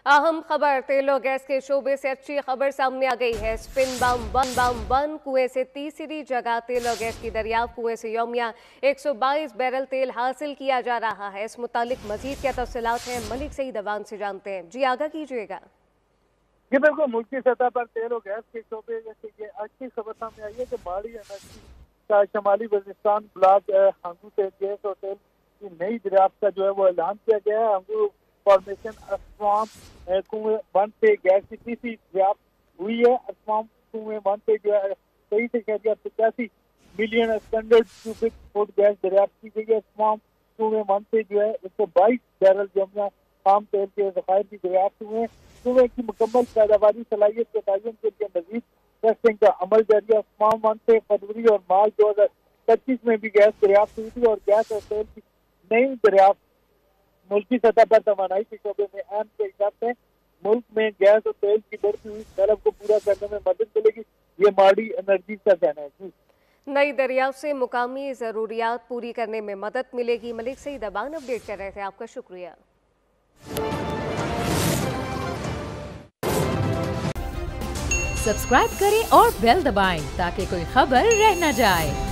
अहम खबर तेल और गैस के शोबे से अच्छी खबर सामने आ गई है। स्पिन बम कुएं से तीसरी जगह तेल और गैस की दरियाफ्त। कुएं से यौमिया 122 बैरल तेल हासिल किया जा रहा है। इस मुतालिक मजीद क्या तफसीलात हैं, मलिक सईद अवान से जानते हैं। जी आगाह कीजिएगा। जी बिल्कुल, मुल्क की सतह पर तेल और गैस के शोबे से ये अच्छी खबर सामने आई है कि माड़ी एनर्जी का शमाली वजीरिस्तान ब्लॉक हंगू से गैस और तेल की नई दरियाफ्त का जो है वो ऐलान किया गया है। हंगू फॉर्मेशन असवाम कुएं 1 से गैस की तीसरी दरियाफ्त हुई है। असवाम कुएं 1 से जो है 23.85 million standard cubic foot gas दरियाफ्त की गई है। असवाम कुएं 1 से जो है 122 बैरल जमुना खाम तेल के जखायर की दरियाफ्त हुए हैं। कुएं की मुकम्मल पैदावारी सलाहियत के तयन के लिए मजीद टेस्टिंग का अमल जारी है। असवाम 1 से फरवरी और मार्च 2025 में भी गैस दरियाफ्त हुई थी और गैस और तेल की नई दरियाफ्त मुल्की सतह पर तवानाई के शोबे में अहम के हिसाब से मुल्क में गैस और तेल की बढ़ती हुई तलब को पूरा करने में मदद मिलेगी, ये माड़ी एनर्जी का कहना है। नई दरियाफ्त से मुकामी जरूरियात पूरी करने में मदद मिलेगी। मलिक सईद अवान अपडेट कर रहे थे, आपका शुक्रिया। सब्सक्राइब करें और बेल दबाएं ताकि कोई खबर रह न जाए।